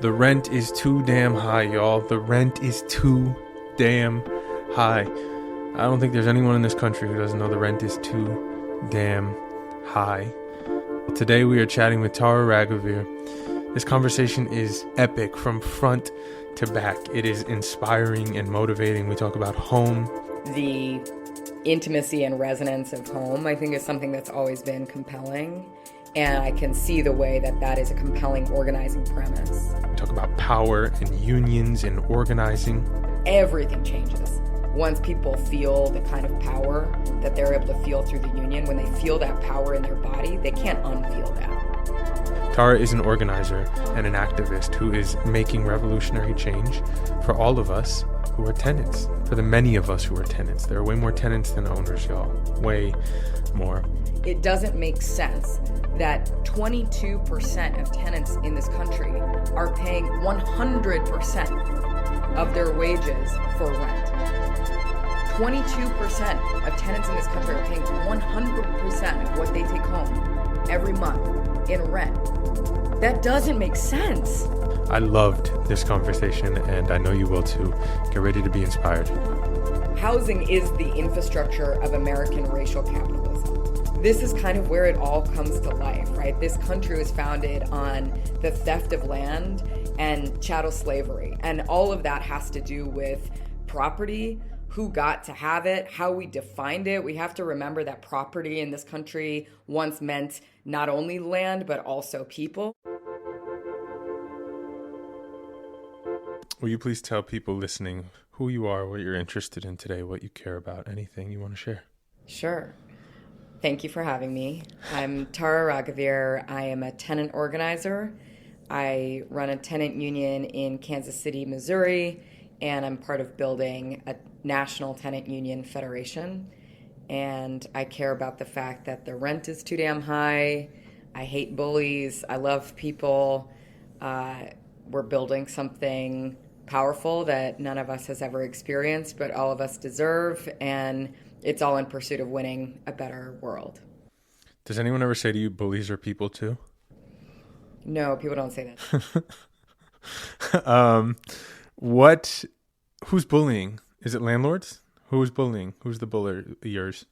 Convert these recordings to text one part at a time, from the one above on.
The rent is too damn high, y'all. The rent is too damn high. I don't think there's anyone in this country who doesn't know the rent is too damn high. Today we are chatting with Tara Raghuveer. This conversation is epic from front to back. It is inspiring and motivating. We talk about home. The intimacy and resonance of home, I think, is something that's always been compelling. And I can see the way that that is a compelling organizing premise. We talk about power and unions and organizing. Everything changes. Once people feel the kind of power that they're able to feel through the union, when they feel that power in their body, they can't unfeel that. Tara is an organizer and an activist who is making revolutionary change for all of us who are tenants, for the many of us who are tenants. There are way more tenants than owners, y'all. Way more. It doesn't make sense that 22% of tenants in this country are paying 100% of their wages for rent. 22% of tenants in this country are paying 100% of what they take home every month in rent. That doesn't make sense. I loved this conversation, and I know you will too. Get ready to be inspired. Housing is the infrastructure of American racial capitalism. This is kind of where it all comes to life, right? This country was founded on the theft of land and chattel slavery. And all of that has to do with property, who got to have it, how we defined it. We have to remember that property in this country once meant not only land, but also people. Will you please tell people listening who you are, what you're interested in today, what you care about, anything you want to share? Sure. Thank you for having me. I'm Tara Raghuveer. I am a tenant organizer. I run a tenant union in Kansas City, Missouri, and I'm part of building a national tenant union federation. And I care about the fact that the rent is too damn high. I hate bullies. I love people. We're building something powerful that none of us has ever experienced, but all of us deserve, and it's all in pursuit of winning a better world. Does anyone ever say to you, bullies are people too? No, people don't say that. Who's bullying? Is it landlords? Who is bullying? Who's the bulliers?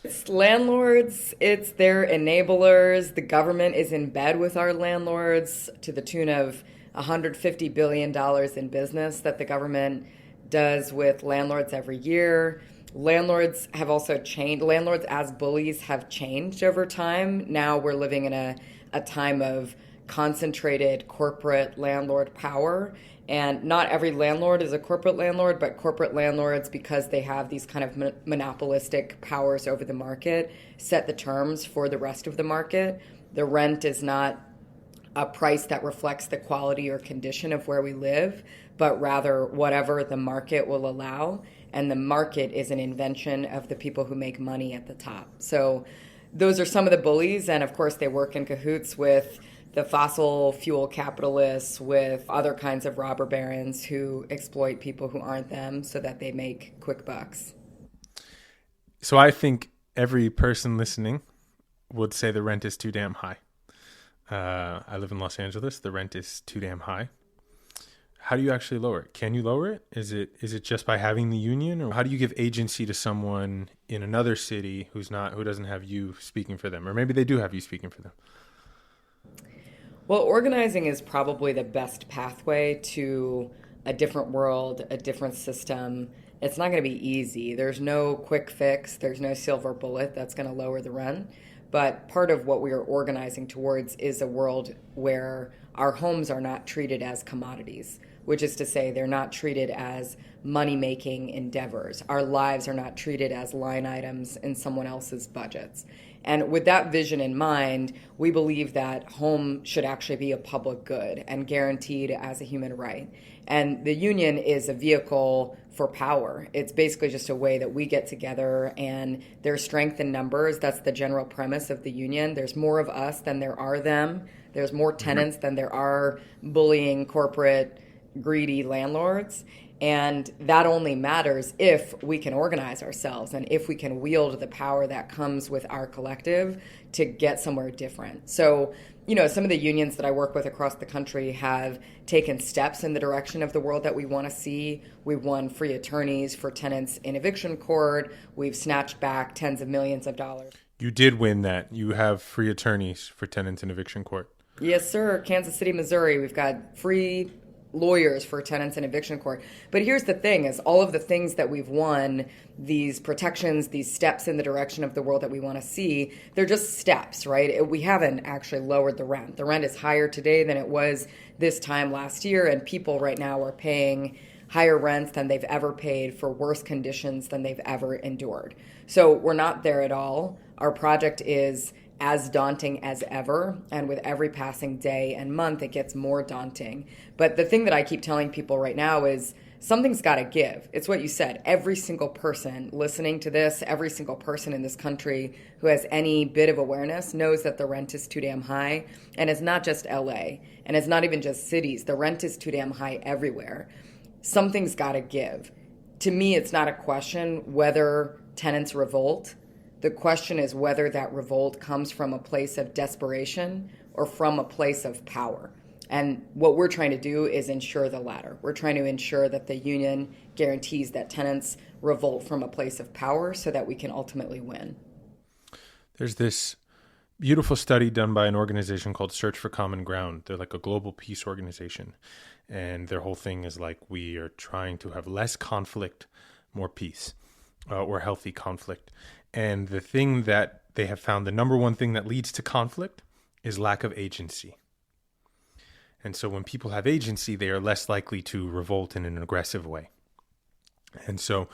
It's landlords, it's their enablers. The government is in bed with our landlords to the tune of $150 billion in business that the government does with landlords every year. Landlords have also changed. Landlords as bullies have changed over time. Now we're living in a time of concentrated corporate landlord power. And not every landlord is a corporate landlord, but corporate landlords, because they have these kind of monopolistic powers over the market, set the terms for the rest of the market. The rent is not a price that reflects the quality or condition of where we live, but rather whatever the market will allow. And the market is an invention of the people who make money at the top. So those are some of the bullies. And of course, they work in cahoots with the fossil fuel capitalists, with other kinds of robber barons who exploit people who aren't them so that they make quick bucks. So I think every person listening would say the rent is too damn high. I live in Los Angeles. The rent is too damn high. How do you actually lower it? Can you lower it? Is it just by having the union, or how do you give agency to someone in another city who doesn't have you speaking for them, or maybe they do have you speaking for them? Well, organizing is probably the best pathway to a different world, a different system. It's not going to be easy. There's no quick fix. There's no silver bullet that's going to lower the rent. But part of what we are organizing towards is a world where our homes are not treated as commodities, which is to say they're not treated as money-making endeavors. Our lives are not treated as line items in someone else's budgets. And with that vision in mind, we believe that home should actually be a public good and guaranteed as a human right. And the union is a vehicle for power. It's basically just a way that we get together, and there's strength in numbers. That's the general premise of the union. There's more of us than there are them. There's more tenants than there are bullying corporate greedy landlords. And that only matters if we can organize ourselves and if we can wield the power that comes with our collective to get somewhere different. So, some of the unions that I work with across the country have taken steps in the direction of the world that we want to see. We've won free attorneys for tenants in eviction court. We've snatched back tens of millions of dollars. You did win that. You have free attorneys for tenants in eviction court. Yes, sir. Kansas City, Missouri. We've got free lawyers for tenants in eviction court. But here's the thing is all of the things that we've won, these protections, these steps in the direction of the world that we want to see, they're just steps, right? We haven't actually lowered the rent. The rent is higher today than it was this time last year, and people right now are paying higher rents than they've ever paid for worse conditions than they've ever endured. So we're not there at all. Our project is as daunting as ever, and with every passing day and month, it gets more daunting. But the thing that I keep telling people right now is something's got to give. It's what you said. Every single person listening to this, every single person in this country who has any bit of awareness knows that the rent is too damn high. And it's not just LA, and it's not even just cities. The rent is too damn high everywhere. Something's got to give. To me, it's not a question whether tenants revolt. The question is whether that revolt comes from a place of desperation or from a place of power. And what we're trying to do is ensure the latter. We're trying to ensure that the union guarantees that tenants revolt from a place of power so that we can ultimately win. There's this beautiful study done by an organization called Search for Common Ground. They're like a global peace organization. And their whole thing is like, we are trying to have less conflict, more peace, or healthy conflict. And the thing that they have found, the number one thing that leads to conflict is lack of agency. And so when people have agency, they are less likely to revolt in an aggressive way. And so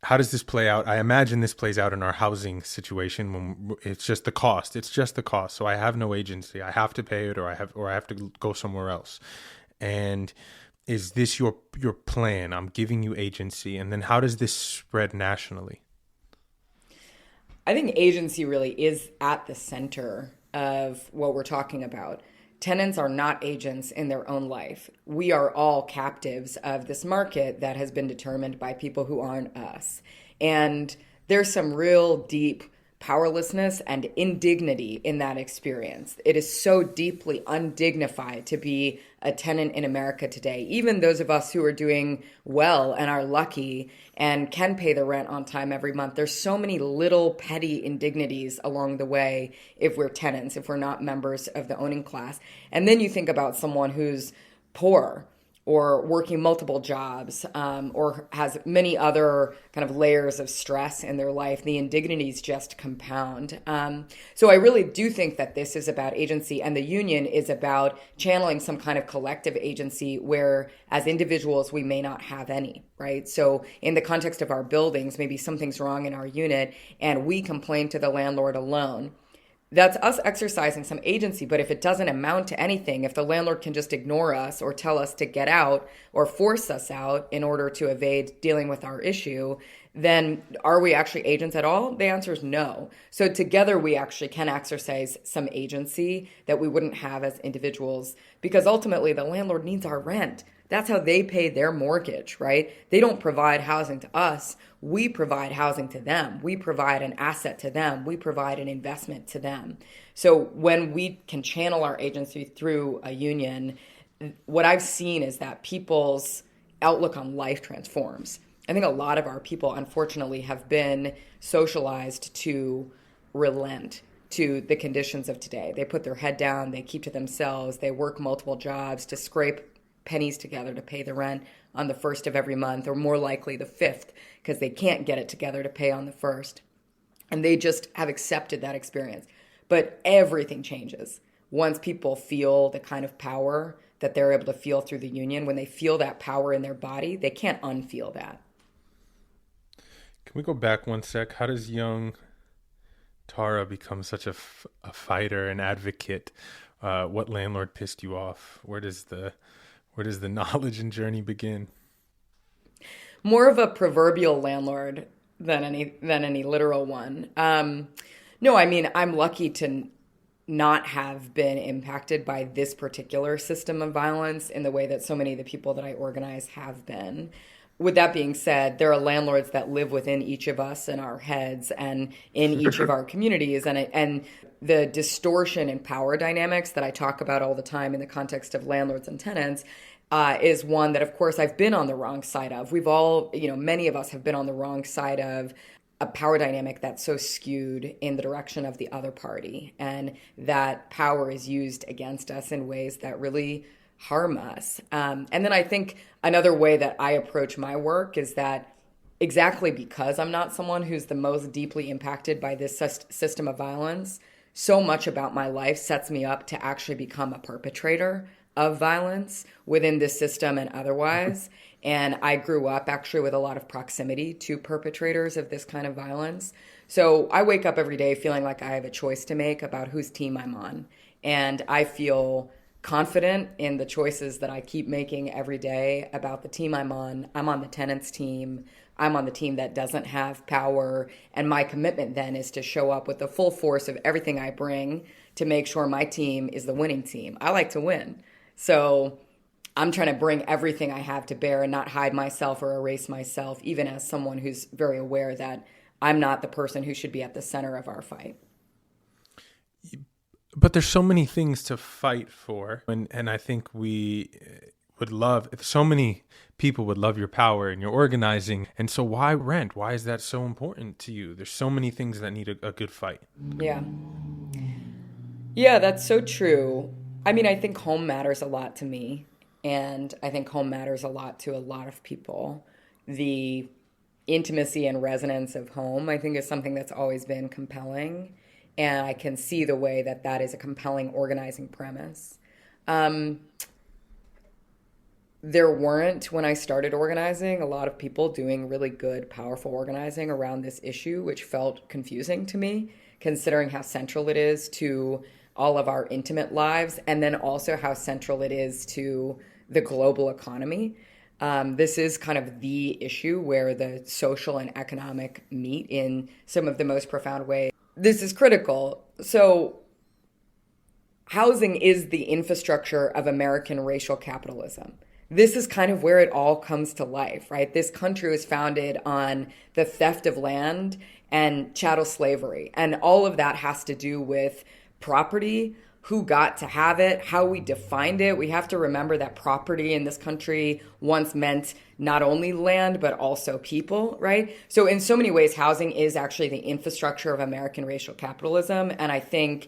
how does this play out? I imagine this plays out in our housing situation when it's just the cost. It's just the cost. So I have no agency. I have to pay it or I have to go somewhere else. And is this your plan? I'm giving you agency. And then how does this spread nationally? I think agency really is at the center of what we're talking about. Tenants are not agents in their own life. We are all captives of this market that has been determined by people who aren't us. And there's some real deep powerlessness and indignity in that experience. It is so deeply undignified to be a tenant in America today. Even those of us who are doing well and are lucky and can pay the rent on time every month, there's so many little petty indignities along the way if we're tenants, if we're not members of the owning class. And then you think about someone who's poor or working multiple jobs, or has many other kind of layers of stress in their life, the indignities just compound. So I really do think that this is about agency, and the union is about channeling some kind of collective agency where, as individuals, we may not have any, right? So in the context of our buildings, maybe something's wrong in our unit, and we complain to the landlord alone. That's us exercising some agency, but if it doesn't amount to anything, if the landlord can just ignore us or tell us to get out or force us out in order to evade dealing with our issue, then are we actually agents at all? The answer is no. So together we actually can exercise some agency that we wouldn't have as individuals, because ultimately the landlord needs our rent. That's how they pay their mortgage, right? They don't provide housing to us. We provide housing to them. We provide an asset to them. We provide an investment to them. So when we can channel our agency through a union, what I've seen is that people's outlook on life transforms. I think a lot of our people, unfortunately, have been socialized to relent to the conditions of today. They put their head down, they keep to themselves, they work multiple jobs to scrape pennies together to pay the rent on the first of every month, or more likely the 5th, because they can't get it together to pay on the 1st. And they just have accepted that experience. But everything changes once people feel the kind of power that they're able to feel through the union. When they feel that power in their body, they can't unfeel that. Can we go back one sec? How does young Tara become such a fighter, an advocate? What landlord pissed you off? Where does the knowledge and journey begin? More of a proverbial landlord than any literal one. No, I mean, I'm lucky to not have been impacted by this particular system of violence in the way that so many of the people that I organize have been. With that being said, there are landlords that live within each of us in our heads and in each of our communities, and the distortion in power dynamics that I talk about all the time in the context of landlords and tenants is one that, of course, I've been on the wrong side of. We've all, many of us have been on the wrong side of a power dynamic that's so skewed in the direction of the other party, and that power is used against us in ways that really harm us. And then I think another way that I approach my work is that exactly because I'm not someone who's the most deeply impacted by this system of violence, so much about my life sets me up to actually become a perpetrator of violence within this system and otherwise. And I grew up actually with a lot of proximity to perpetrators of this kind of violence. So I wake up every day feeling like I have a choice to make about whose team I'm on. And I feel confident in the choices that I keep making every day about the team I'm on. I'm on the tenants team. I'm on the team that doesn't have power. And my commitment then is to show up with the full force of everything I bring to make sure my team is the winning team. I like to win. So I'm trying to bring everything I have to bear and not hide myself or erase myself, even as someone who's very aware that I'm not the person who should be at the center of our fight. But there's so many things to fight for. And I think we would love, so many people would love your power and your organizing. And so why rent? Why is that so important to you? There's so many things that need a good fight. Yeah. Yeah, that's so true. I mean, I think home matters a lot to me. And I think home matters a lot to a lot of people. The intimacy and resonance of home, I think, is something that's always been compelling. And I can see the way that that is a compelling organizing premise. There weren't, when I started organizing, a lot of people doing really good, powerful organizing around this issue, which felt confusing to me, considering how central it is to all of our intimate lives, and then also how central it is to the global economy. This is kind of the issue where the social and economic meet in some of the most profound ways. This is critical. So housing is the infrastructure of American racial capitalism. This is kind of where it all comes to life, right? This country was founded on the theft of land and chattel slavery. And all of that has to do with property, who got to have it, how we defined it. We have to remember that property in this country once meant not only land, but also people, right? So in so many ways, housing is actually the infrastructure of American racial capitalism. And I think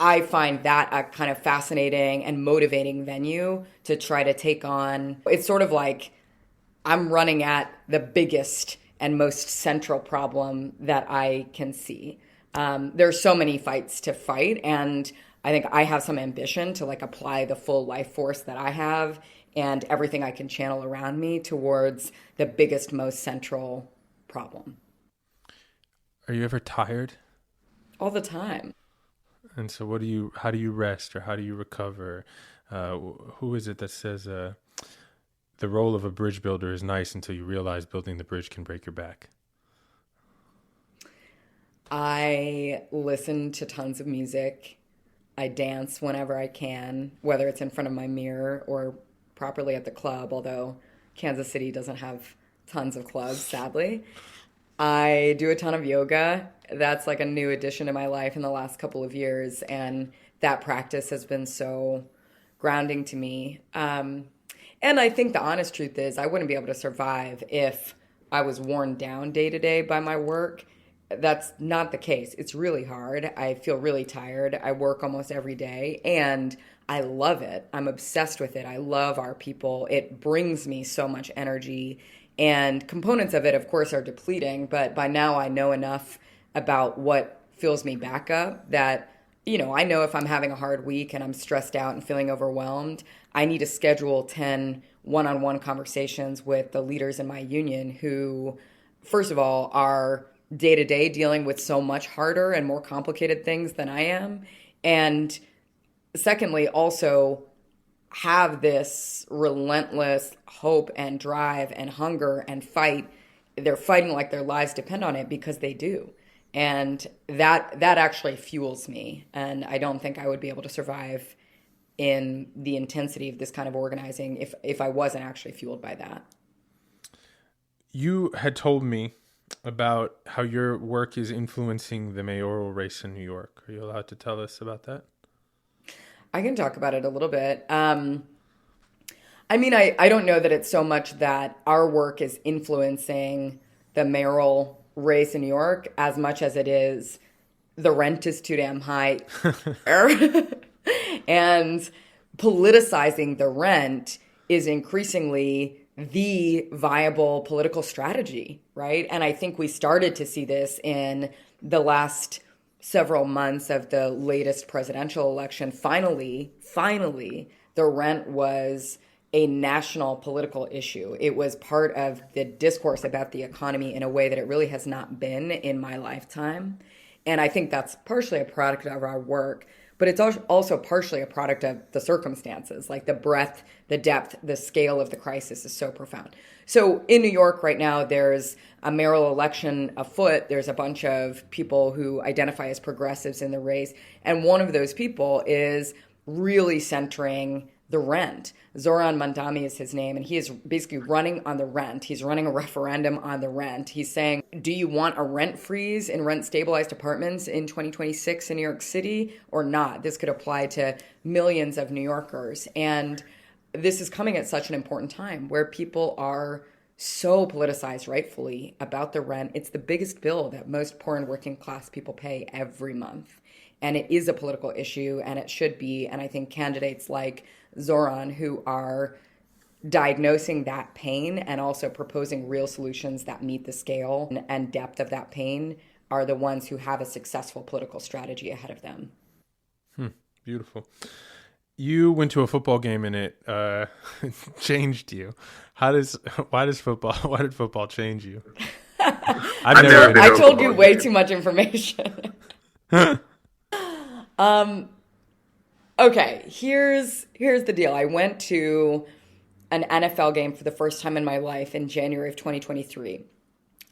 I find that a kind of fascinating and motivating venue to try to take on. It's sort of like I'm running at the biggest and most central problem that I can see. There's so many fights to fight, and I think I have some ambition to apply the full life force that I have and everything I can channel around me towards the biggest, most central problem. Are you ever tired? All the time. And so how do you rest, or how do you recover? Who is it that says the role of a bridge builder is nice until you realize building the bridge can break your back? I listen to tons of music. I dance whenever I can, whether it's in front of my mirror or properly at the club, although Kansas City doesn't have tons of clubs, sadly. I do a ton of yoga. That's like a new addition to my life in the last couple of years, and that practice has been so grounding to me. And I think the honest truth is I wouldn't be able to survive if I was worn down day to day by my work. That's not the case. It's really hard. I feel really tired. I work almost every day, and I love it. I'm obsessed with it. I love our people. It brings me so much energy, and components of it, of course, are depleting, but by now I know enough about what fills me back up that, I know if I'm having a hard week and I'm stressed out and feeling overwhelmed, I need to schedule 10 one-on-one conversations with the leaders in my union who, first of all, are day-to-day dealing with so much harder and more complicated things than I am. And secondly, also have this relentless hope and drive and hunger and fight. They're fighting like their lives depend on it, because they do. And that actually fuels me. And I don't think I would be able to survive in the intensity of this kind of organizing if I wasn't actually fueled by that. You had told me about how your work is influencing the mayoral race in New York. Are you allowed to tell us about that? I can talk about it a little bit. I don't know that it's so much that our work is influencing the mayoral race in New York as much as it is the rent is too damn high. And politicizing the rent is increasingly the viable political strategy, right? And I think we started to see this in the last several months of the latest presidential election. Finally, the rent was a national political issue. It was part of the discourse about the economy in a way that it really has not been in my lifetime. And I think that's partially a product of our work, but it's also partially a product of the circumstances. Like the breadth, the depth, the scale of the crisis is so profound. So in New York right now, there's a mayoral election afoot. There's a bunch of people who identify as progressives in the race. And one of those people is really centering the rent. Zoran Mandami is his name, and he is basically running on the rent. He's running a referendum on the rent. He's saying, do you want a rent freeze in rent-stabilized apartments in 2026 in New York City or not? This could apply to millions of New Yorkers. And this is coming at such an important time where people are so politicized, rightfully, about the rent. It's the biggest bill that most poor and working class people pay every month. And it is a political issue, and it should be. And I think candidates like Zoran, who are diagnosing that pain and also proposing real solutions that meet the scale and depth of that pain, are the ones who have a successful political strategy ahead of them. Beautiful. You went to a football game and it changed you. Why did football change you? I told you way too much information. Okay, here's the deal. I went to an NFL game for the first time in my life in January of 2023.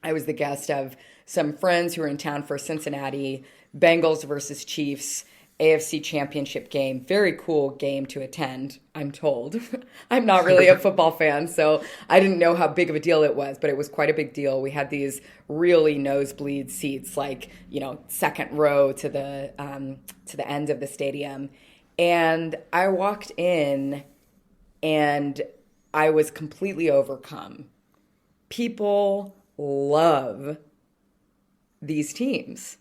I was the guest of some friends who were in town for Cincinnati Bengals versus Chiefs AFC Championship game. Very cool game to attend, I'm told. I'm not really a football fan, so I didn't know how big of a deal it was, but it was quite a big deal. We had these really nosebleed seats, like, second row to the end of the stadium. And I walked in and I was completely overcome. People love these teams.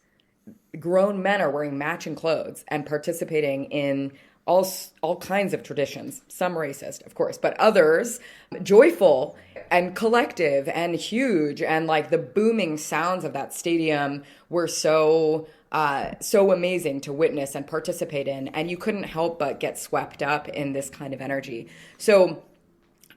Grown men are wearing matching clothes and participating in all kinds of traditions, some racist, of course, but others joyful and collective and huge. And like the booming sounds of that stadium were so amazing to witness and participate in. And you couldn't help but get swept up in this kind of energy. So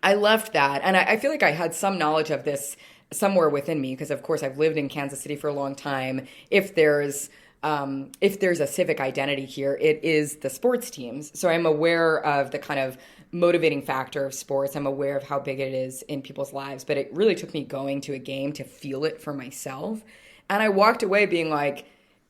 I left that. And I feel like I had some knowledge of this somewhere within me, because of course I've lived in Kansas City for a long time. If there's a civic identity here, it is the sports teams. So I'm aware of the kind of motivating factor of sports. I'm aware of how big it is in people's lives. But it really took me going to a game to feel it for myself. And I walked away being like,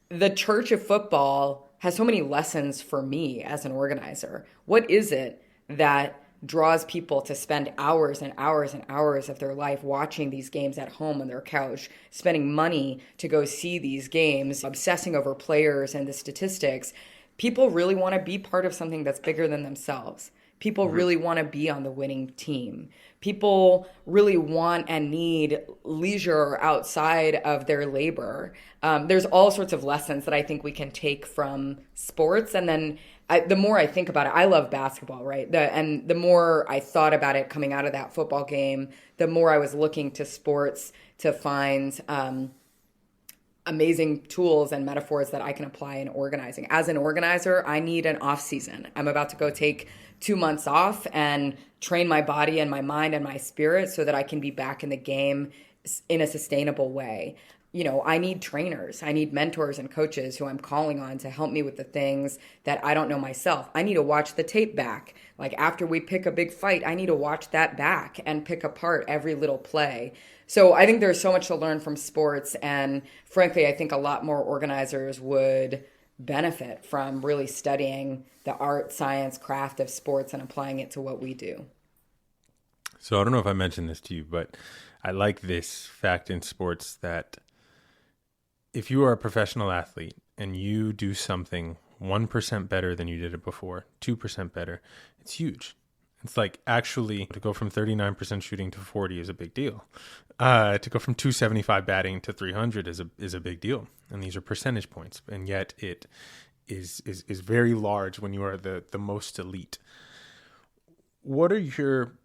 the church of football has so many lessons for me as an organizer. What is it that draws people to spend hours and hours and hours of their life watching these games at home on their couch, spending money to go see these games, obsessing over players and the statistics? People really want to be part of something that's bigger than themselves. People really want to be on the winning team. People really want and need leisure outside of their labor. There's all sorts of lessons that I think we can take from sports. And then the more I think about it, I love basketball, right? And the more I thought about it coming out of that football game, the more I was looking to sports to find amazing tools and metaphors that I can apply in organizing. As an organizer, I need an off season. I'm about to go take 2 months off and train my body and my mind and my spirit so that I can be back in the game in a sustainable way. I need trainers. I need mentors and coaches who I'm calling on to help me with the things that I don't know myself. I need to watch the tape back. Like after we pick a big fight, I need to watch that back and pick apart every little play. So I think there's so much to learn from sports. And frankly, I think a lot more organizers would benefit from really studying the art, science, craft of sports and applying it to what we do. So I don't know if I mentioned this to you, but I like this fact in sports that if you are a professional athlete and you do something 1% better than you did it before, 2% better, it's huge. It's like actually to go from 39% shooting to 40 is a big deal. To go from 275 batting to 300 is a big deal. And these are percentage points. And yet it is very large when you are the most elite. What are your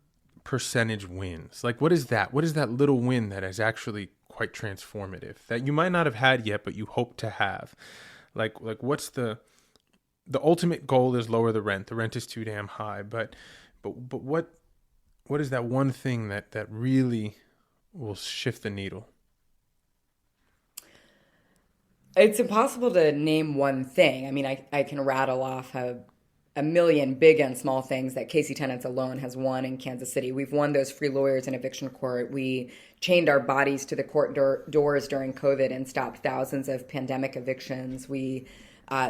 percentage wins? Like what is that? What is that little win that is actually quite transformative that you might not have had yet, but you hope to have? Like what's the ultimate goal is lower the rent. The rent is too damn high, but what is that one thing that really will shift the needle? It's impossible to name one thing. I mean, I can rattle off a million big and small things that Casey Tenants alone has won in Kansas City. We've won those free lawyers in eviction court. We chained our bodies to the court doors during COVID and stopped thousands of pandemic evictions. We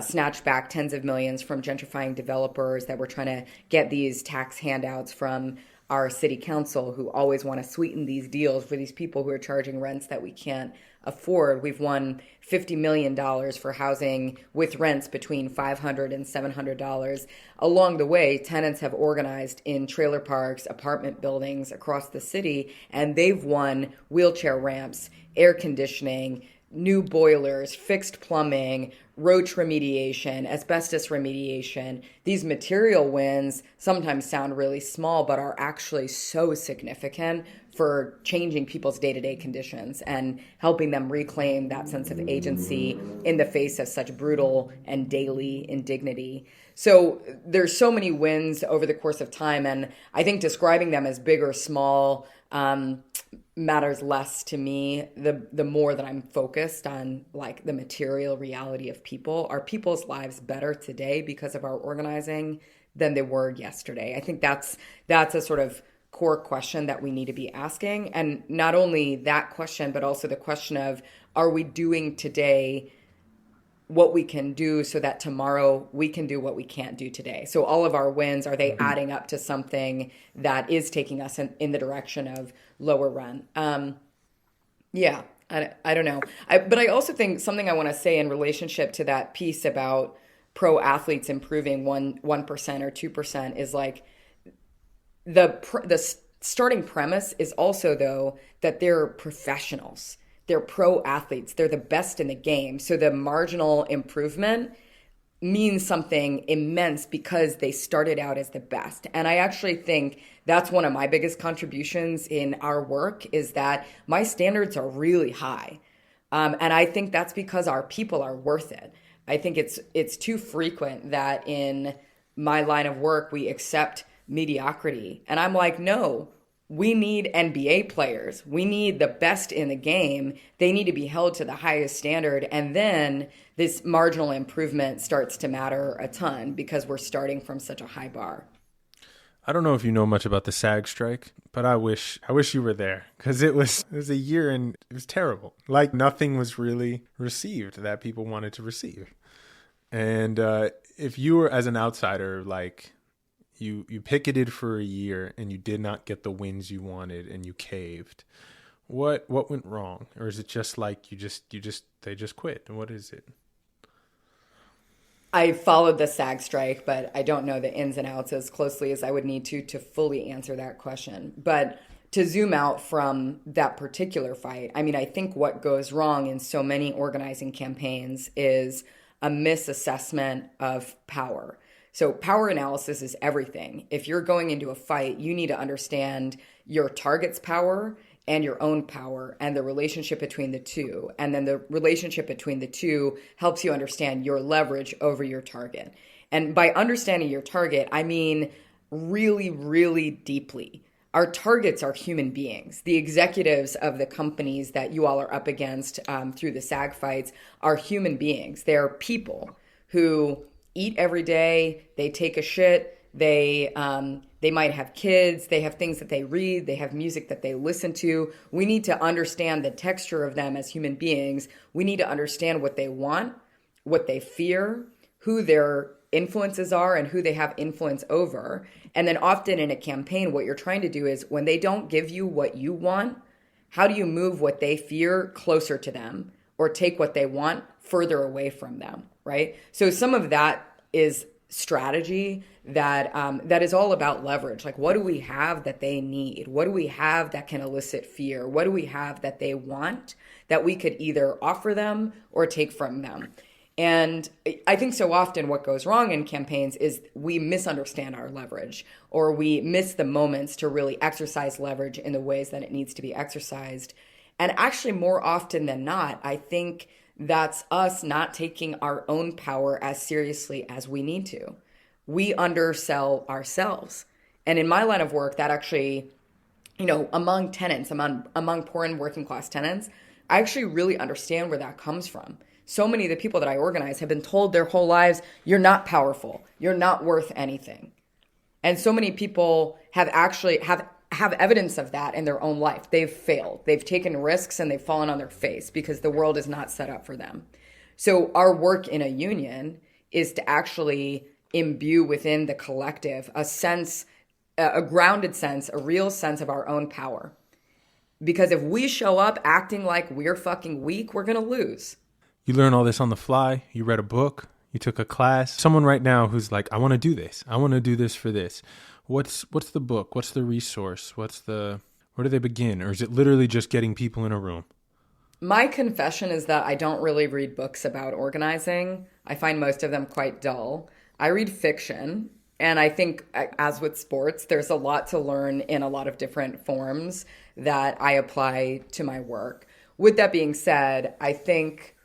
snatched back tens of millions from gentrifying developers that were trying to get these tax handouts from our city council, who always want to sweeten these deals for these people who are charging rents that we can't afford. We've won $50 million for housing with rents between $500 and $700. Along the way, tenants have organized in trailer parks, apartment buildings across the city, and they've won wheelchair ramps, air conditioning, new boilers, fixed plumbing, roach remediation, asbestos remediation. These material wins sometimes sound really small, but are actually so significant for changing people's day-to-day conditions and helping them reclaim that sense of agency in the face of such brutal and daily indignity. So there's so many wins over the course of time, and I think describing them as big or small matters less to me the more that I'm focused on like the material reality of people. Are people's lives better today because of our organizing than they were yesterday? I think that's a sort of core question that we need to be asking. And not only that question, but also the question of, are we doing today what we can do so that tomorrow we can do what we can't do today? So all of our wins, are they adding up to something that is taking us in the direction of lower rent? Yeah, I don't know. But I also think something I want to say in relationship to that piece about pro athletes improving 1% or 2% is like the starting premise is also, though, that they're professionals. They're pro athletes. They're the best in the game. So the marginal improvement means something immense because they started out as the best. And I actually think that's one of my biggest contributions in our work, is that my standards are really high. And I think that's because our people are worth it. I think it's too frequent that in my line of work, we accept mediocrity. And I'm like, no, we need NBA players. We need the best in the game. They need to be held to the highest standard. And then this marginal improvement starts to matter a ton because we're starting from such a high bar. I don't know if you know much about the SAG strike, but I wish you were there, because it was a year and it was terrible. Like nothing was really received that people wanted to receive. And if you were, as an outsider, like you picketed for a year and you did not get the wins you wanted and you caved, what went wrong? Or is it just like they just quit? What is it? I followed the SAG strike, but I don't know the ins and outs as closely as I would need to fully answer that question. But to zoom out from that particular fight, I mean, I think what goes wrong in so many organizing campaigns is a misassessment of power. So power analysis is everything. If you're going into a fight, you need to understand your target's power and your own power and the relationship between the two. And then the relationship between the two helps you understand your leverage over your target. And by understanding your target, I mean really, really deeply. our targets are human beings. The executives of the companies that you all are up against through the SAG fights are human beings. They're people who eat every day, they take a shit, they might have kids, they have things that they read, they have music that they listen to. We need to understand the texture of them as human beings. We need to understand what they want, what they fear, who their influences are, and who they have influence over. And then often in a campaign, what you're trying to do is when they don't give you what you want, how do you move what they fear closer to them or take what they want further away from them, right? So some of that is strategy that is all about leverage. Like, what do we have that they need? What do we have that can elicit fear? What do we have that they want that we could either offer them or take from them? And I think so often what goes wrong in campaigns is we misunderstand our leverage, or we miss the moments to really exercise leverage in the ways that it needs to be exercised. And actually, more often than not, I think that's us not taking our own power as seriously as we need to. We undersell ourselves. And in my line of work, that actually, among tenants, among poor and working class tenants, I actually really understand where that comes from. So many of the people that I organize have been told their whole lives, you're not powerful, you're not worth anything. And so many people have actually have evidence of that in their own life. They've failed. They've taken risks and they've fallen on their face because the world is not set up for them. So our work in a union is to actually imbue within the collective a sense, a grounded sense, a real sense of our own power. Because if we show up acting like we're fucking weak, we're going to lose. You learn all this on the fly. You read a book. You took a class. Someone right now who's like, I want to do this. I want to do this for this. What's the book? What's the resource? Where do they begin? Or is it literally just getting people in a room? My confession is that I don't really read books about organizing. I find most of them quite dull. I read fiction. And I think, as with sports, there's a lot to learn in a lot of different forms that I apply to my work. With that being said, I think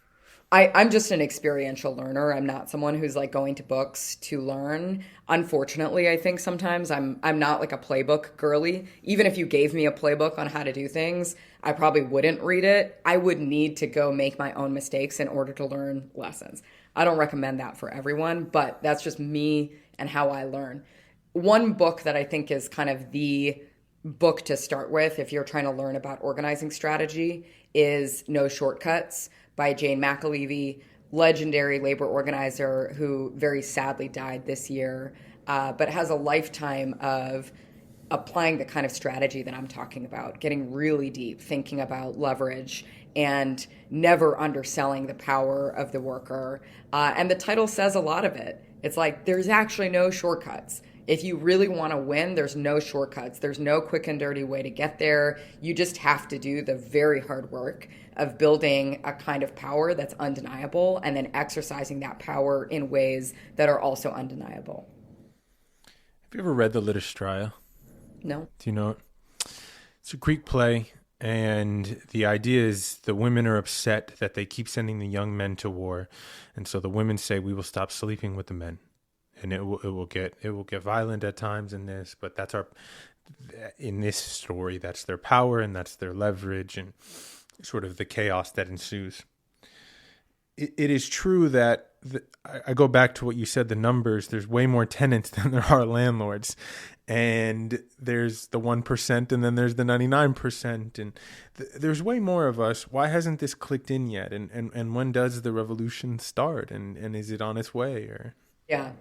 I'm just an experiential learner. I'm not someone who's like going to books to learn. Unfortunately, I think sometimes I'm not like a playbook girly. Even if you gave me a playbook on how to do things, I probably wouldn't read it. I would need to go make my own mistakes in order to learn lessons. I don't recommend that for everyone, but that's just me and how I learn. One book that I think is kind of the book to start with if you're trying to learn about organizing strategy is No Shortcuts by Jane McAlevey, legendary labor organizer who very sadly died this year, but has a lifetime of applying the kind of strategy that I'm talking about, getting really deep, thinking about leverage, and never underselling the power of the worker. And the title says a lot of it. It's like, there's actually no shortcuts. If you really want to win, there's no shortcuts. There's no quick and dirty way to get there. You just have to do the very hard work of building a kind of power that's undeniable and then exercising that power in ways that are also undeniable. Have you ever read the Lythostrya? No. Do you know it? It's a Greek play, and the idea is the women are upset that they keep sending the young men to war, and so the women say, we will stop sleeping with the men. And it will get violent at times in this, but in this story, that's their power and that's their leverage and sort of the chaos that ensues. It is true that I go back to what you said, the numbers, there's way more tenants than there are landlords, and there's the 1% and then there's the 99%, and there's way more of us. Why hasn't this clicked in yet? And when does the revolution start? And is it on its way? Or Yeah.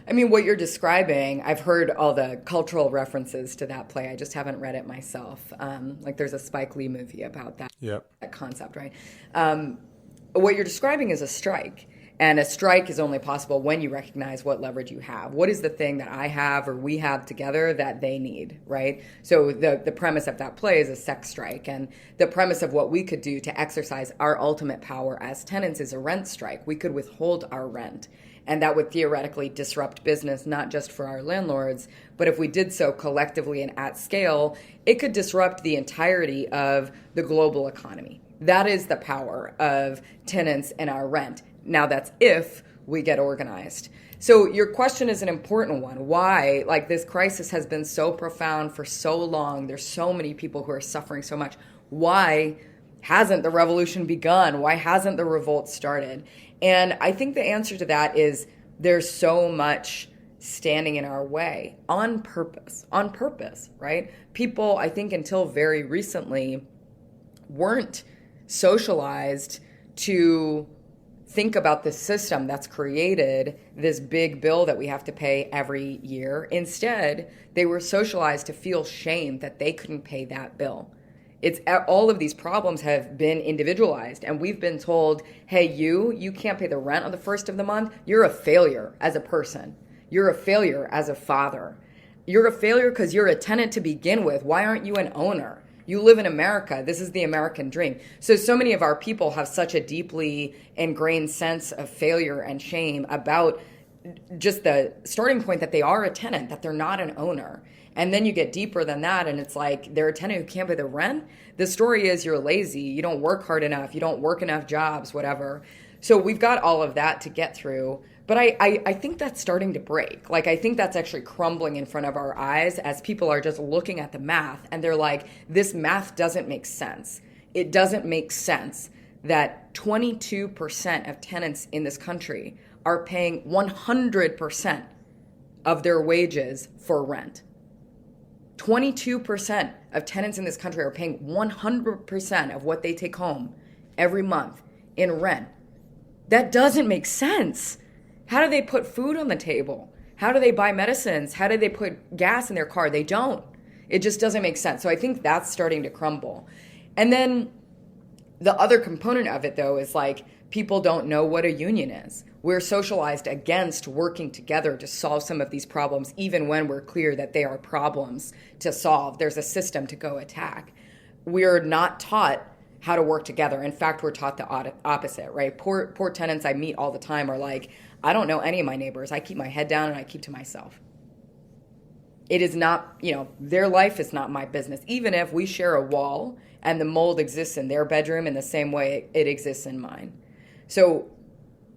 I mean, what you're describing, I've heard all the cultural references to that play. I just haven't read it myself. Like there's a Spike Lee movie about that, that concept, right? What you're describing is a strike. And a strike is only possible when you recognize what leverage you have. What is the thing that I have or we have together that they need, right? So the premise of that play is a sex strike. And the premise of what we could do to exercise our ultimate power as tenants is a rent strike. We could withhold our rent. And that would theoretically disrupt business, not just for our landlords, but if we did so collectively and at scale, it could disrupt the entirety of the global economy. That is the power of tenants and our rent. Now, that's if we get organized. So your question is an important one. Why? Like, this crisis has been so profound for so long. There's so many people who are suffering so much. Why hasn't the revolution begun? Why hasn't the revolt started? And I think the answer to that is there's so much standing in our way on purpose, right? People, I think until very recently, weren't socialized to think about the system that's created this big bill that we have to pay every year. Instead, they were socialized to feel shame that they couldn't pay that bill. It's all of these problems have been individualized, and we've been told, hey, you can't pay the rent on the first of the month. You're a failure as a person. You're a failure as a father. You're a failure because you're a tenant to begin with. Why aren't you an owner? You live in America. This is the American dream. So many of our people have such a deeply ingrained sense of failure and shame about just the starting point that they are a tenant, that they're not an owner. And then you get deeper than that, and it's like they're a tenant who can't pay the rent. The story is you're lazy, you don't work hard enough, you don't work enough jobs, whatever. So we've got all of that to get through. But I think that's starting to break. Like, I think that's actually crumbling in front of our eyes as people are just looking at the math, and they're like, this math doesn't make sense. It doesn't make sense that 22% of tenants in this country are paying 100% of their wages for rent. 22% of tenants in this country are paying 100% of what they take home every month in rent. That doesn't make sense. How do they put food on the table? How do they buy medicines? How do they put gas in their car? They don't. It just doesn't make sense. So I think that's starting to crumble. And then the other component of it, though, is like people don't know what a union is. We're socialized against working together to solve some of these problems, even when we're clear that they are problems to solve. There's a system to go attack. We're not taught how to work together. In fact, we're taught the opposite, right? Poor tenants I meet all the time are like, I don't know any of my neighbors. I keep my head down and I keep to myself. It is not, their life is not my business. Even if we share a wall and the mold exists in their bedroom in the same way it exists in mine. So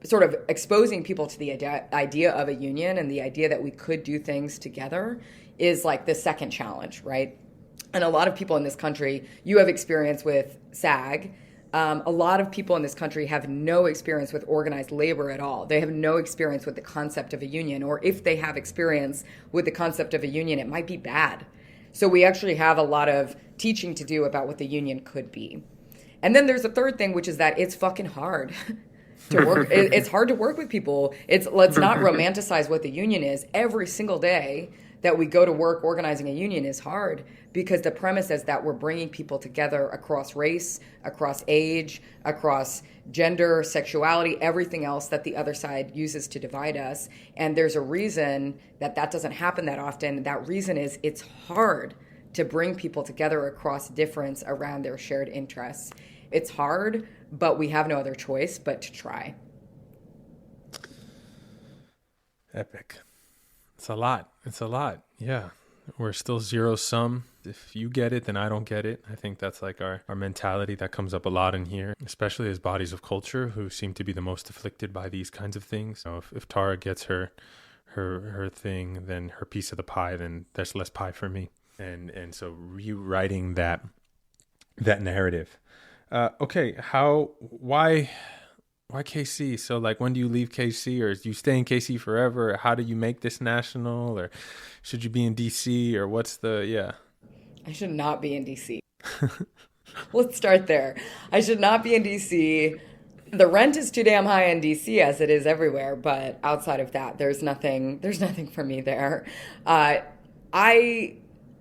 sort of exposing people to the idea of a union and the idea that we could do things together is like the second challenge, right? And a lot of people in this country, you have experience with SAG. A lot of people in this country have no experience with organized labor at all. They have no experience with the concept of a union, or if they have experience with the concept of a union, it might be bad. So we actually have a lot of teaching to do about what the union could be. And then there's a third thing, which is that it's fucking hard to work. It's hard to work with people. Let's not romanticize what the union is. Every single day that we go to work organizing a union is hard, because the premise is that we're bringing people together across race, across age, across gender, sexuality, everything else that the other side uses to divide us. And there's a reason that doesn't happen that often. That reason is it's hard to bring people together across difference around their shared interests. It's hard, but we have no other choice but to try. Epic. It's a lot. Yeah. We're still zero sum. If you get it, then I don't get it. I think that's like our mentality that comes up a lot in here, especially as bodies of culture who seem to be the most afflicted by these kinds of things. If Tara gets her thing, then her piece of the pie, then there's less pie for me. And so rewriting that narrative. Okay, why KC? So like, when do you leave KC, or do you stay in KC forever? Or how do you make this national, or should you be in DC, or what's I should not be in DC. Let's start there. I should not be in DC. The rent is too damn high in DC, as it is everywhere, but outside of that, there's nothing for me there. I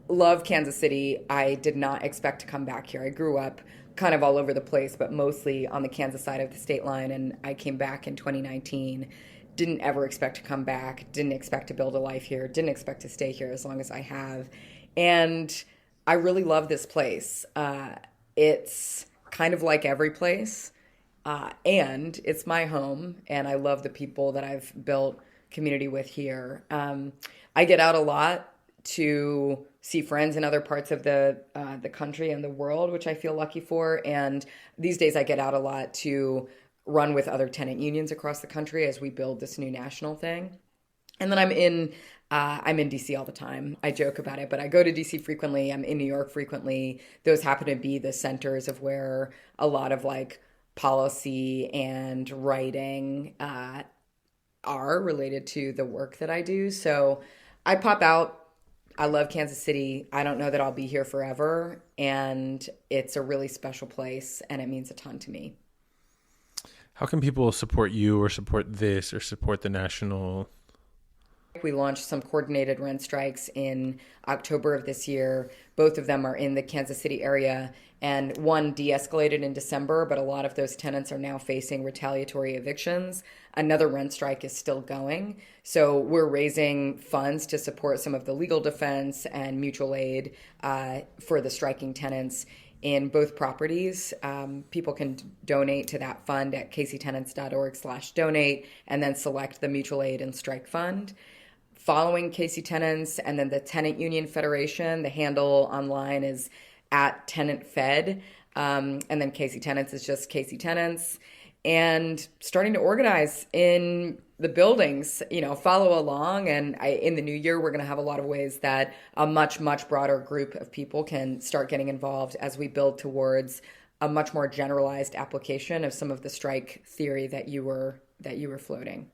love Kansas City. I did not expect to come back here. I grew up kind of all over the place, but mostly on the Kansas side of the state line. And I came back in 2019, didn't ever expect to come back, didn't expect to build a life here, didn't expect to stay here as long as I have. And I really love this place. It's kind of like every place, and it's my home, and I love the people that I've built community with here. I get out a lot to see friends in other parts of the country and the world, which I feel lucky for. And these days I get out a lot to run with other tenant unions across the country as we build this new national thing. And then I'm in DC all the time. I joke about it, but I go to DC frequently. I'm in New York frequently. Those happen to be the centers of where a lot of like policy and writing are related to the work that I do. So I pop out. I love Kansas City. I don't know that I'll be here forever, and it's a really special place, and it means a ton to me. How can people support you or support this or support the national? We launched some coordinated rent strikes in October of this year. Both of them are in the Kansas City area, and one de-escalated in December, but a lot of those tenants are now facing retaliatory evictions. Another rent strike is still going. So we're raising funds to support some of the legal defense and mutual aid for the striking tenants in both properties. People can donate to that fund at kctenants.org/donate and then select the mutual aid and strike fund. Following KC Tenants and then the Tenant Union Federation, the handle online is at Tenant Fed. And then KC Tenants is just KC Tenants. And starting to organize in the buildings, follow along. And in the new year, we're going to have a lot of ways that a much, much broader group of people can start getting involved as we build towards a much more generalized application of some of the strike theory that you were floating.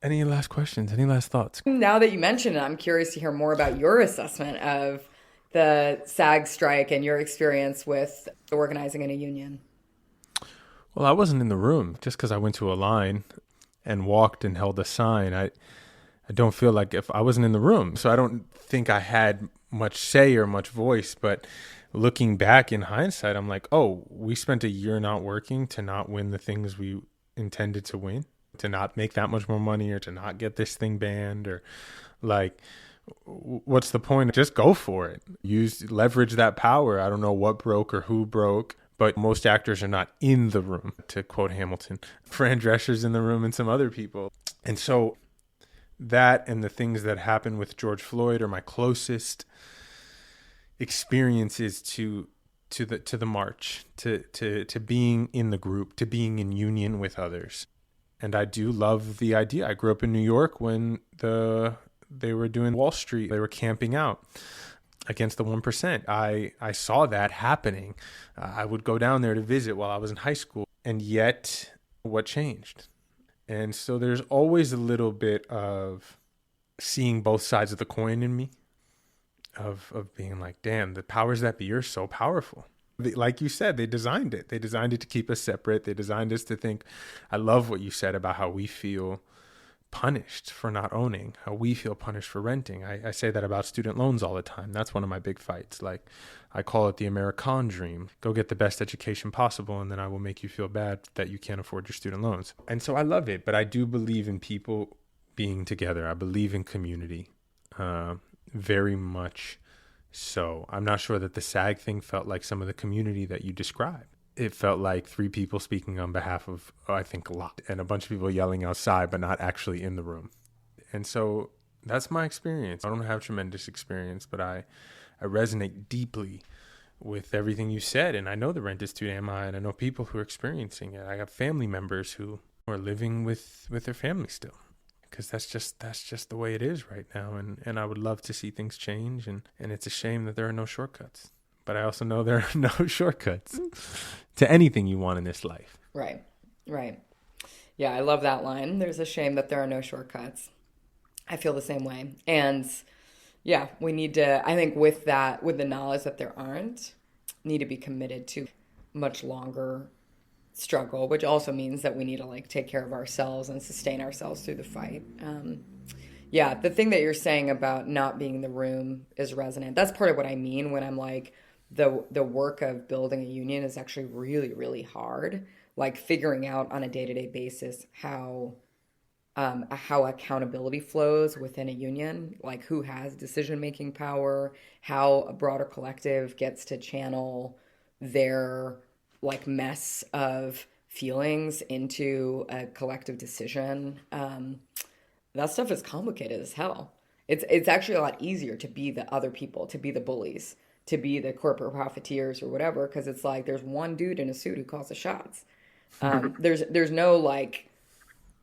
Any last questions? Any last thoughts? Now that you mention it, I'm curious to hear more about your assessment of the SAG strike and your experience with organizing in a union. Well, I wasn't in the room. Just because I went to a line and walked and held a sign, I don't feel like if I wasn't in the room. So I don't think I had much say or much voice. But looking back in hindsight, I'm like, oh, we spent a year not working to not win the things we intended to win, to not make that much more money or to not get this thing banned, or like, what's the point? Just go for it. Leverage that power. I don't know what broke or who broke, but most actors are not in the room, to quote Hamilton. Fran Drescher's in the room and some other people. And so that and the things that happened with George Floyd are my closest experiences to the march, to being in the group, to being in union with others. And I do love the idea. I grew up in New York when they were doing Wall Street. They were camping out against the 1%. I saw that happening. I would go down there to visit while I was in high school. And yet, what changed? And so there's always a little bit of seeing both sides of the coin in me, of being like, damn, the powers that be are so powerful. Like you said, they designed it. They designed it to keep us separate. They designed us to think. I love what you said about how we feel punished for not owning, how we feel punished for renting. I say that about student loans all the time. That's one of my big fights. Like, I call it the American dream. Go get the best education possible, and then I will make you feel bad that you can't afford your student loans. And so I love it, but I do believe in people being together. I believe in community, very much so. I'm not sure that the SAG thing felt like some of the community that you described. It felt like three people speaking on behalf of, I think, a lot, and a bunch of people yelling outside, but not actually in the room. And so that's my experience. I don't have tremendous experience, but I resonate deeply with everything you said. And I know the rent is too damn high, and I know people who are experiencing it. I have family members who are living with their family still, because that's just the way it is right now. And I would love to see things change. And it's a shame that there are no shortcuts. But I also know there are no shortcuts to anything you want in this life. Right. Yeah, I love that line. There's a shame that there are no shortcuts. I feel the same way. And yeah, we need to, I think with the knowledge that there aren't, need to be committed to much longer struggle, which also means that we need to take care of ourselves and sustain ourselves through the fight. Yeah, the thing that you're saying about not being in the room is resonant. That's part of what I mean when I'm like, the work of building a union is actually really, really hard. Like figuring out on a day-to-day basis how accountability flows within a union, like who has decision-making power, how a broader collective gets to channel their mess of feelings into a collective decision. That stuff is complicated as hell. It's actually a lot easier to be the other people, to be the bullies, to be the corporate profiteers or whatever, because it's like there's one dude in a suit who calls the shots. There's no like,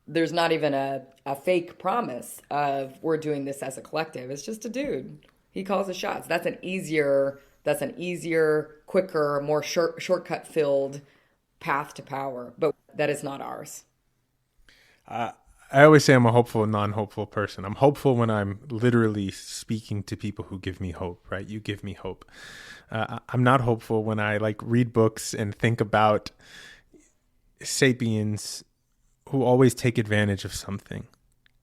there's not even a fake promise of we're doing this as a collective. It's just a dude. He calls the shots. That's an easier, quicker, more shortcut filled path to power. But that is not ours. I always say I'm a hopeful, non-hopeful person. I'm hopeful when I'm literally speaking to people who give me hope, right? You give me hope. I'm not hopeful when I like read books and think about sapiens who always take advantage of something.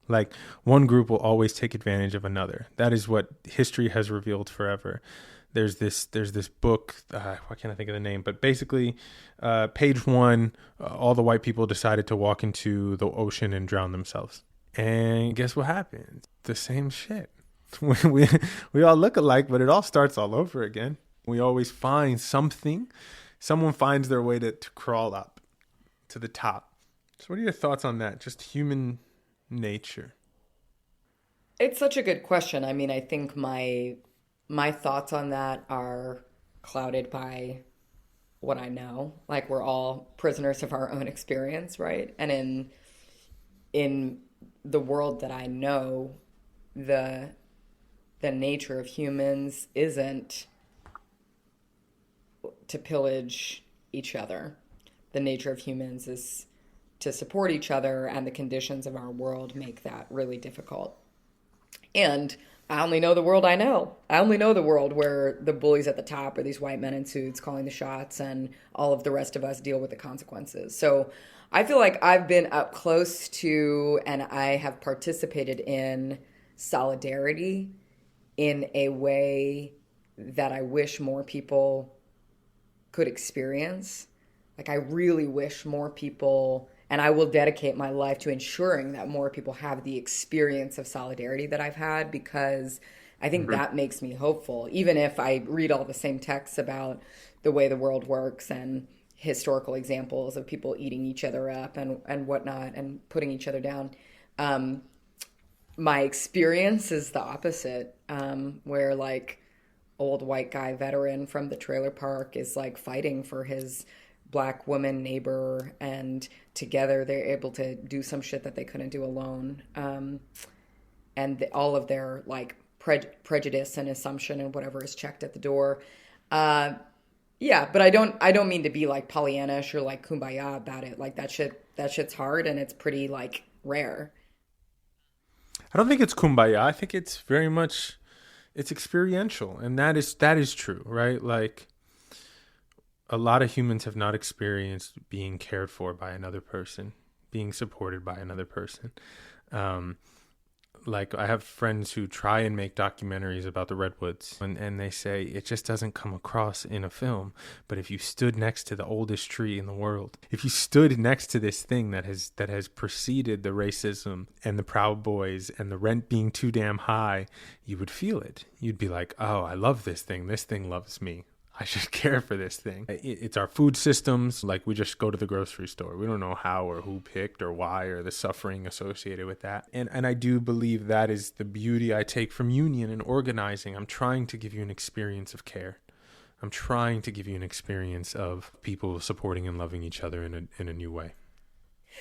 Like one group will always take advantage of another. That is what history has revealed forever. There's this book. Why can't I think of the name? But basically, page one, all the white people decided to walk into the ocean and drown themselves. And guess what happened? The same shit. We all look alike, but it all starts all over again. We always find something. Someone finds their way to crawl up to the top. So what are your thoughts on that? Just human nature. It's such a good question. I mean, I think my thoughts on that are clouded by what I know. Like we're all prisoners of our own experience, right? And in the world that I know, the nature of humans isn't to pillage each other. The nature of humans is to support each other, and the conditions of our world make that really difficult. And I only know the world I know. I only know the world where the bullies at the top are these white men in suits calling the shots, and all of the rest of us deal with the consequences. So I feel like I've been up close to, and I have participated in solidarity in a way that I wish more people could experience. Like I really wish more people, and I will dedicate my life to ensuring that more people have the experience of solidarity that I've had, because I think that makes me hopeful. Even if I read all the same texts about the way the world works and historical examples of people eating each other up and whatnot and putting each other down, my experience is the opposite, where like old white guy veteran from the trailer park is like fighting for his Black woman neighbor, and together they're able to do some shit that they couldn't do alone. All of their like prejudice and assumption and whatever is checked at the door. Yeah, but I don't mean to be like Pollyannish or like kumbaya about it. Like that shit's hard, and it's pretty like rare. I don't think it's kumbaya. I think it's very much, it's experiential, and that is true, right? Like a lot of humans have not experienced being cared for by another person, being supported by another person. Like I have friends who try and make documentaries about the redwoods, and they say it just doesn't come across in a film. But if you stood next to the oldest tree in the world, if you stood next to this thing that has preceded the racism and the Proud Boys and the rent being too damn high, you would feel it. You'd be like, oh, I love this thing. This thing loves me. I should care for this thing. It's our food systems. Like we just go to the grocery store. We don't know how or who picked or why or the suffering associated with that. And I do believe that is the beauty I take from union and organizing. I'm trying to give you an experience of care. I'm trying to give you an experience of people supporting and loving each other in a new way.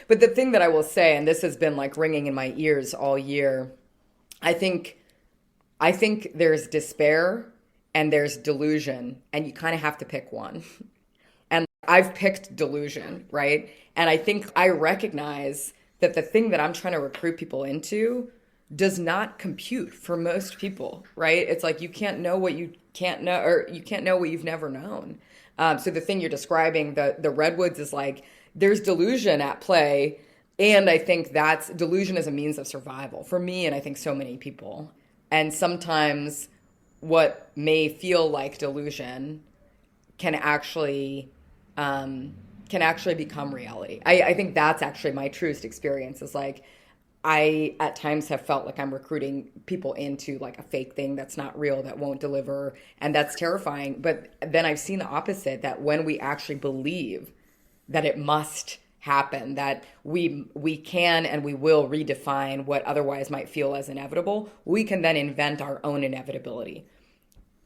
But the thing that I will say, and this has been like ringing in my ears all year, I think there's despair and there's delusion, and you kind of have to pick one. And I've picked delusion, right? And I think I recognize that the thing that I'm trying to recruit people into does not compute for most people, right? It's like you can't know what you can't know, or you can't know what you've never known. So the thing you're describing, the redwoods, is like there's delusion at play, and I think that's delusion as a means of survival for me, and I think so many people. And sometimes what may feel like delusion can actually become reality. I think that's actually my truest experience, is like I at times have felt like I'm recruiting people into like a fake thing that's not real, that won't deliver, and that's terrifying. But then I've seen the opposite, that when we actually believe that it must happen, that we can and we will redefine what otherwise might feel as inevitable, we can then invent our own inevitability.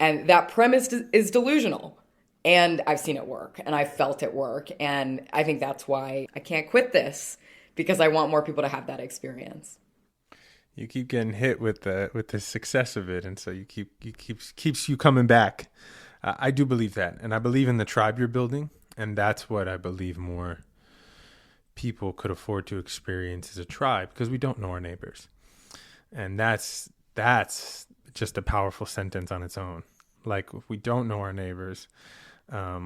And that premise is delusional. And I've seen it work and I've felt it work. And I think that's why I can't quit this, because I want more people to have that experience. You keep getting hit with the success of it, and so keeps you coming back. I do believe that, and I believe in the tribe you're building, and that's what I believe more people could afford to experience as a tribe, because we don't know our neighbors, and that's just a powerful sentence on its own. Like, if we don't know our neighbors,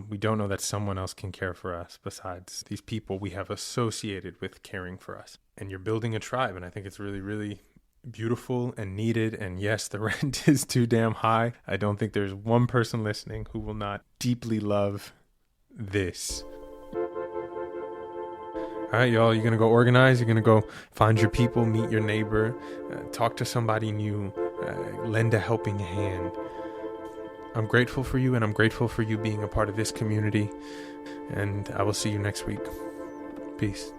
we don't know that someone else can care for us besides these people we have associated with caring for us. And you're building a tribe, and I think it's really, really beautiful and needed. And yes, the rent is too damn high. I don't think there's one person listening who will not deeply love this. All right, y'all, you're going to go organize. You're going to go find your people, meet your neighbor, talk to somebody new, lend a helping hand. I'm grateful for you, and I'm grateful for you being a part of this community. And I will see you next week. Peace.